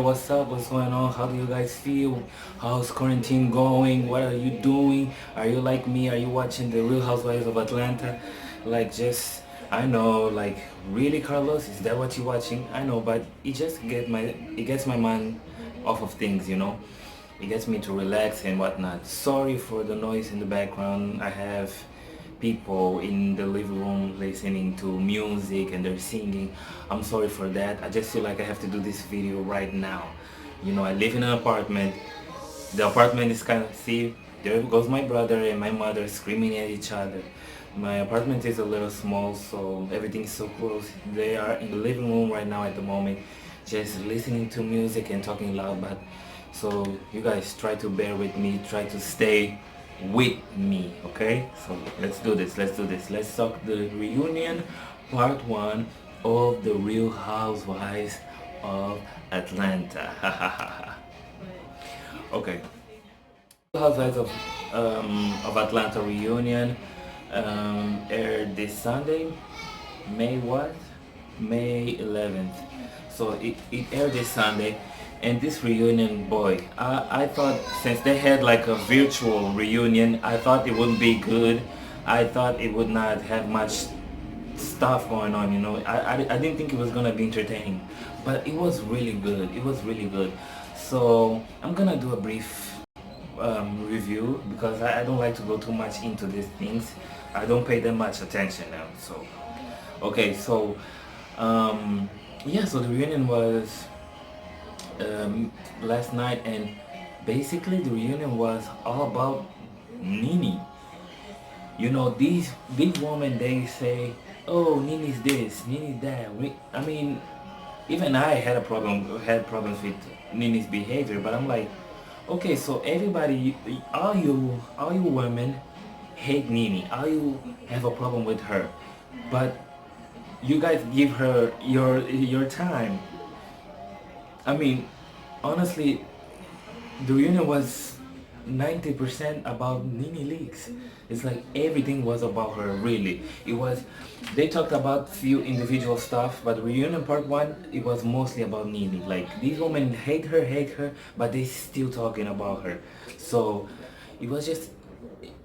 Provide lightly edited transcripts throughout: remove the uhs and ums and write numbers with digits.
what's up? What's going on? How do you guys feel? How's quarantine going? What are you doing? Are you like me? Are you watching the Real Housewives of Atlanta? Like just I know, like really, Carlos, is that what you're watching? I know, but it gets my mind off of things, you know. It gets me to relax and whatnot. Sorry for the noise in the background. I have people in the living room listening to music and they're singing. I'm sorry for that. I just feel like I have to do this video right now. You know, I live in an apartment. The apartment is kind of, see, there goes my brother and my mother screaming at each other. My apartment is a little small, so everything's so close. They are in the living room right now at the moment, just listening to music and talking loud. But so you guys try to bear with me, try to stay with me, okay? So let's do this. Let's talk the reunion part one of the Real Housewives of Atlanta. Okay. Housewives of Atlanta reunion aired this Sunday, May what? May 11th. So it aired this Sunday, and this reunion, boy, I thought since they had like a virtual reunion, I thought it wouldn't be good. I thought it would not have much stuff going on, you know. I didn't think it was gonna be entertaining, but it was really good. It was really good. So I'm gonna do a brief review because I don't like to go too much into these things. I don't pay them much attention now. So okay, so yeah, so the reunion was last night, and basically the reunion was all about Nene. You know, these big women, they say, oh, Nene's this, Nene's that. I mean, even I had problems with Nene's behavior, but I'm like, okay, so everybody, all you women hate Nene, all you have a problem with her, but you guys give her your time. I mean, honestly, the reunion was 90% about Nene Leakes. It's like everything was about her, really. It was, they talked about few individual stuff, but reunion part one, it was mostly about Nene. Like, these women hate her, but they still talking about her. So it was just,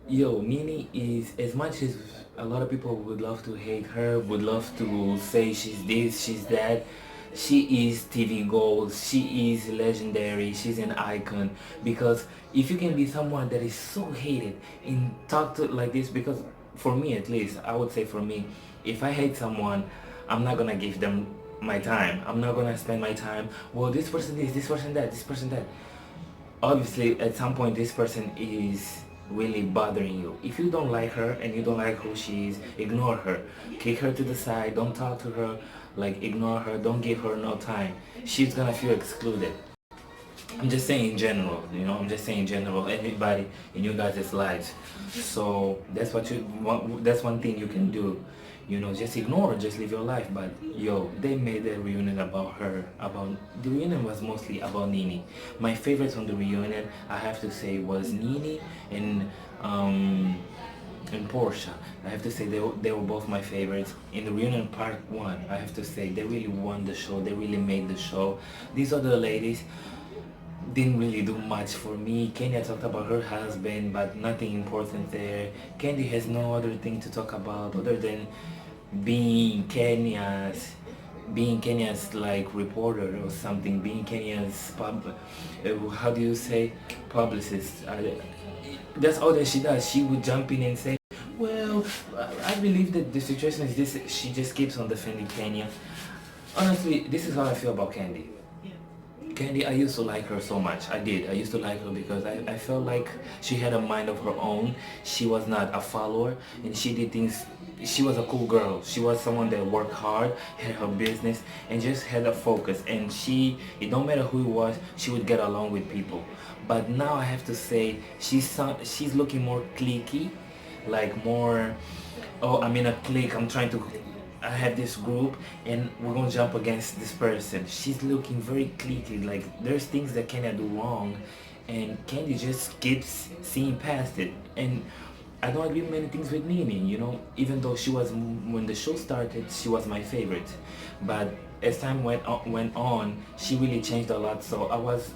yo, Nene is, as much as a lot of people would love to hate her, would love to say she's this, she's that, she is TV gold, she is legendary, she's an icon. Because if you can be someone that is so hated and talk to like this, because for me at least, I would say for me, if I hate someone, I'm not gonna give them my time. I'm not gonna spend my time, well, this person this person that, this person that. Obviously at some point this person is really bothering you. If you don't like her and you don't like who she is, ignore her, kick her to the side, don't talk to her, like ignore her, don't give her no time. She's gonna feel excluded. I'm just saying in general, you know, I'm just saying in general, everybody in you guys' lives. So that's what you want, that's one thing you can do, you know, just ignore, just live your life. But yo, they made a reunion about her, about, the reunion was mostly about Nene. My favorites on the reunion, I have to say, was Nene and Portia. I have to say they were both my favorites. In the reunion part one, I have to say they really won the show, they really made the show. These other ladies didn't really do much for me. Kenya talked about her husband, but nothing important there. Candy has no other thing to talk about other than being Kenya's like reporter or something, being Kenya's how do you say, publicist. That's all that she does. She would jump in and say, well, I believe that the situation is this. She just keeps on defending Kenya. Honestly, this is how I feel about Candy. Candy, I used to like her so much. I did. I used to like her because I felt like she had a mind of her own. She was not a follower, and she did things. She was a cool girl. She was someone that worked hard, had her business, and just had a focus. And it don't matter who it was, she would get along with people. But now I have to say, she's looking more cliquey, like more, oh, I'm in a clique, I have this group and we're gonna jump against this person. She's looking very cliquey, like there's things that Kenya do wrong and Candy just keeps seeing past it. And I don't agree with many things with Nene, you know, even though she was, when the show started, she was my favorite. But as time went on, she really changed a lot. So I was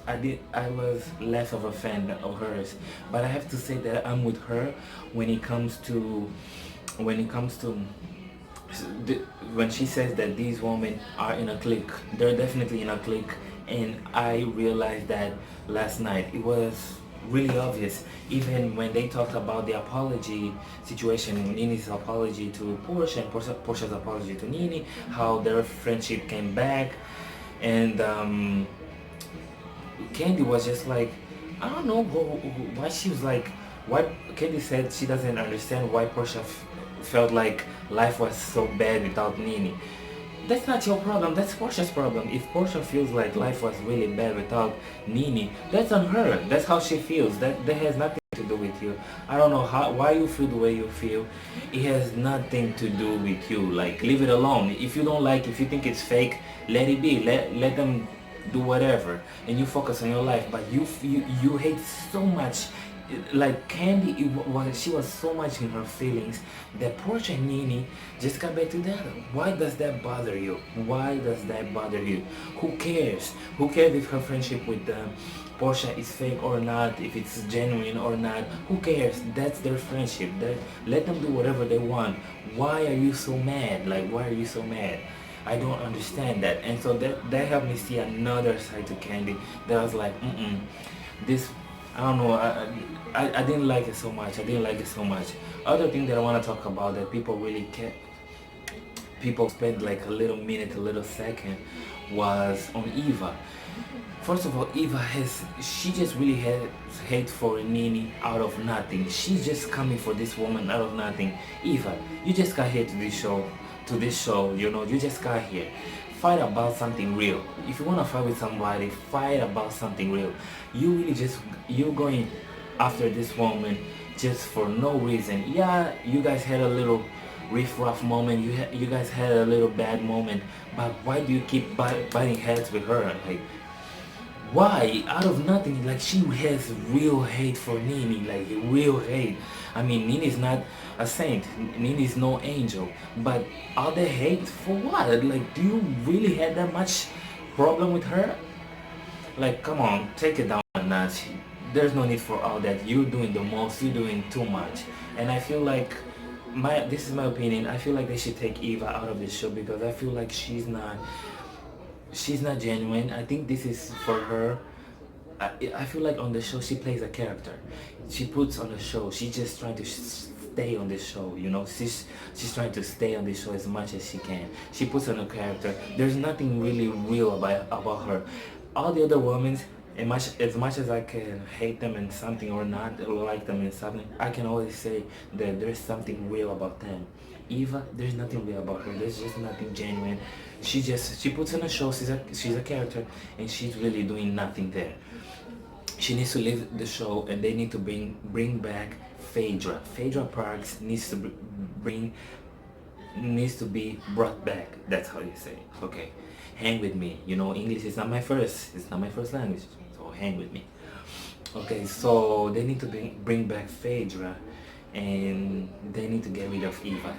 less of a fan of hers. But I have to say that I'm with her when it comes to when it comes to when she says that these women are in a clique. They're definitely in a clique, and I realized that last night. It was really obvious, even when they talked about the apology situation, Nini's apology to Portia and Portia's apology to Nini, how their friendship came back. And Candy was just like, I don't know why she was like, why. Candy said she doesn't understand why Portia felt like life was so bad without Nini. That's not your problem, that's Portia's problem. If Portia feels like life was really bad without Nini, that's on her. That's how she feels. That has nothing to do with you. I don't know why you feel the way you feel. It has nothing to do with you. Like, leave it alone. If you don't like, if you think it's fake, let it be. Let them do whatever, and you focus on your life. But you hate so much, like Candy. She was so much in her feelings that Portia and Nini just got back together. Why does that bother you? Why does that bother you? Who cares? Who cares if her friendship with Portia is fake or not, if it's genuine or not? Who cares? That's their friendship. Let them do whatever they want. Why are you so mad? Like, why are you so mad? I don't understand that. And so that helped me see another side to Candy that I was like, this, I don't know, I didn't like it so much. I didn't like it so much. Other thing that I want to talk about that people spent like a little minute, a little second, was on Eva. First of all, she just really has hate for Nini out of nothing. She's just coming for this woman out of nothing. Eva, you just got here to this show, you just got here. Fight about something real. If you want to fight with somebody, fight about something real. You're going after this woman just for no reason. Yeah, you guys had a little riff-raff moment, you guys had a little bad moment, but why do you keep butting heads with her? Like, why? Out of nothing. Like, she has real hate for Nini, like real hate. I mean, Nini's not a saint, Nini's no angel, but all the hate for what? Like, do you really have that much problem with her? Like, come on, take it down a notch. There's no need for all that. You're doing the most, you're doing too much. And I feel like, this is my opinion, I feel like they should take Eva out of this show, because I feel like she's not genuine. I think this is for her. I feel like on the show she plays a character. She puts on the show. She's just trying to stay on this show. She's trying to stay on this show as much as she can. She puts on a character. There's nothing really real about her. All the other women, as much as I can hate them in something or not like them in something, I can always say that there's something real about them. Eva, there's nothing real about her. There's just nothing genuine. She puts on a show. She's a character, and she's really doing nothing there. She needs to leave the show, and they need to bring back Phaedra. Phaedra Parks needs to be brought back. That's how you say it. Okay, hang with me. English is not my first. It's not my first language. So hang with me. Okay, so they need to bring back Phaedra, and they need to get rid of Eva.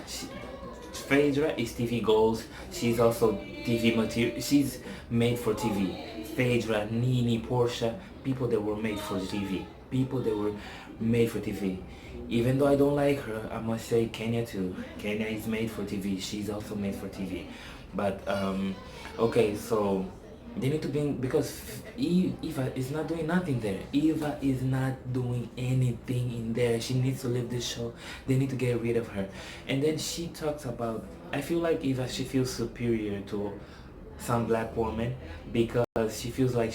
Phaedra is TV goals. She's also TV material. She's made for TV. Phaedra, Nini, Portia, people that were made for TV. People that were made for TV. Even though I don't like her, I must say Kenya too. Kenya is made for TV. She's also made for TV. But okay, so they need to because Eva is not doing nothing there. Eva is not doing anything in there. She needs to leave this show. They need to get rid of her. And then she talks about, I feel like Eva, she feels superior to some black woman, because she feels like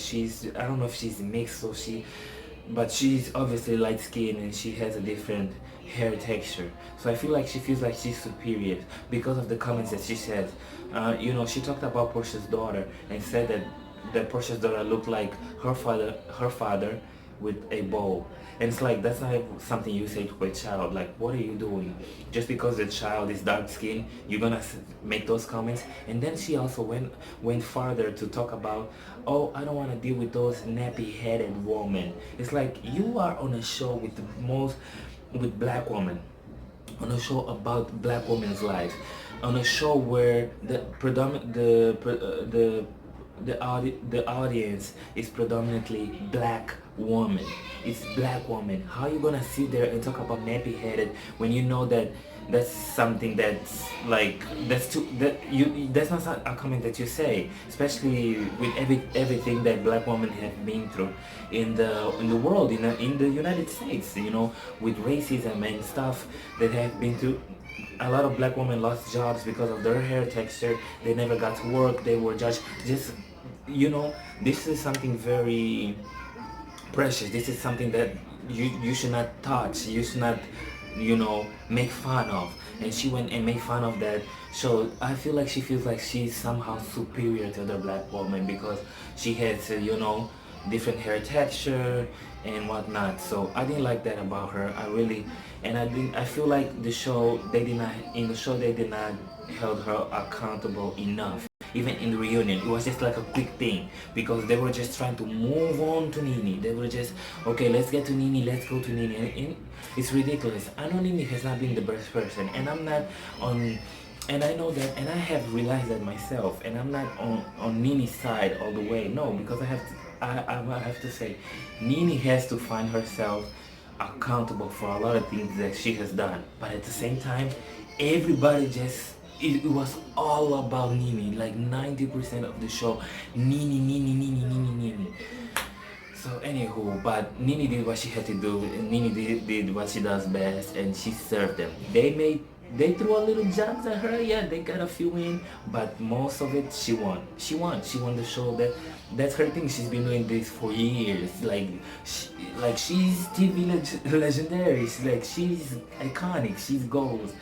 I don't know if she's mixed, but she's obviously light skinned and she has a different hair texture. So I feel like she feels like she's superior because of the comments that she said. She talked about Portia's daughter and said that Portia's daughter looked like her father with a bow. And it's like, that's not something you say to a child. Like, what are you doing? Just because the child is dark skinned, you're gonna make those comments? And then she also went farther to talk about, oh, I don't want to deal with those nappy-headed women. It's like, you are on a show with black women. on a show about black women's lives, on a show where the predominant the audience is predominantly black woman. It's black woman. How you gonna sit there and talk about nappy headed when you know that that's something that's like that's too that you that's not a comment that you say, especially with everything that black women have been through in the world, in the United States, with racism and stuff that have been through. A lot of black women lost jobs because of their hair texture. They never got to work. They were judged. Just, this is something very precious. This is something that you should not touch. You should not, make fun of. And she went and made fun of that. So I feel like she feels like she's somehow superior to the black woman because she has, different hair texture and whatnot. So I didn't like that about her. I really, and I feel like the show they did not held her accountable enough. Even in the reunion, it was just like a quick thing because they were just trying to move on to Nene. They were just, okay, let's get to Nene, let's go to Nene. And it's ridiculous. I know Nene has not been the best person, and I'm not on, and I know that, and I have realized that myself, and I'm not on Nene's side all the way. No, because I have to say, Nene has to find herself accountable for a lot of things that she has done. But at the same time, everybody just, it was all about Nene. Like 90% of the show, Nene, Nene, Nene, Nene, Nene. So anywho, but Nene did what she had to do. Nene did what she does best, and she served them. They threw a little jabs at her. Yeah, they got a few in, but most of it she won. She won the show. That's her thing. She's been doing this for years. She's TV legendary. She's iconic. She's gold.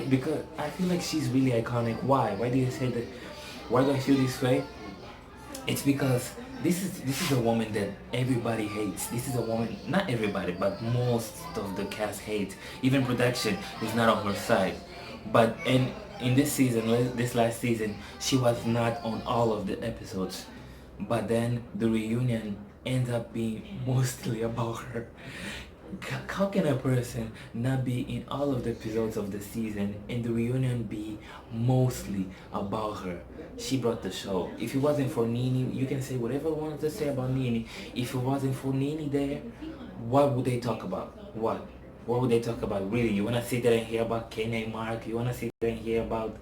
Because I feel like she's really iconic. Why? Why do you say that? Why do I feel this way? It's because this is a woman that everybody hates. This is a woman, not everybody, but most of the cast hates. Even production is not on her side. But in this season, this last season, she was not on all of the episodes. But then the reunion ends up being mostly about her. How can a person not be in all of the episodes of the season and the reunion be mostly about her? She brought the show. If it wasn't for Nene, you can say whatever you want to say about Nene. If it wasn't for Nene there, what would they talk about? What? What would they talk about? Really, you want to sit there and hear about Kenny and Mark? You want to sit there and hear about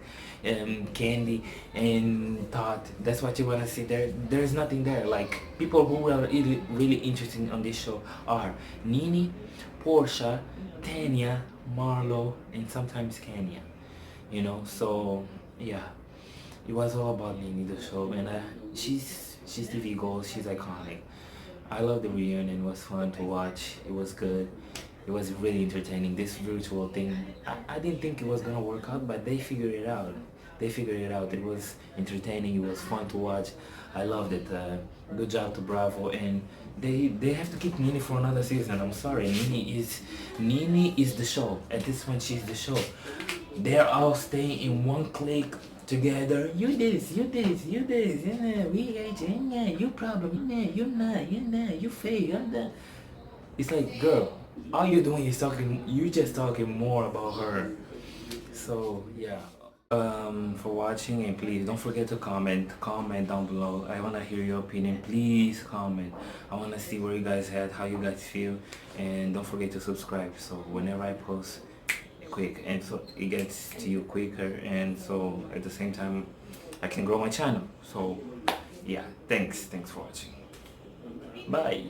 Candy and Todd? That's what you want to see there? There's nothing there. Like, people who are really interesting on this show are Nene, Portia, Tanya, Marlo, and sometimes Kenya. So yeah, it was all about Nene, the show, and she's TV gold. She's iconic. I love the reunion. It was fun to watch. It was good. It was really entertaining. This virtual thing, I didn't think it was gonna work out, but they figured it out. They figured it out. It was entertaining. It was fun to watch. I loved it. Good job to Bravo, and they have to keep Nene for another season. I'm sorry, Nene is the show. At this point, she's the show. They're all staying in one clique together. You this, yeah, we hate you, yeah, you problem, yeah, you not, you fake, you're that. It's like, girl, all you're doing is you just talking more about her. So yeah. For watching, and please don't forget to comment down below. I want to hear your opinion. Please comment. I want to see where you guys at, how you guys feel, and don't forget to subscribe so whenever I post, quick, and so it gets to you quicker, and so at the same time I can grow my channel. So yeah, thanks for watching. Bye.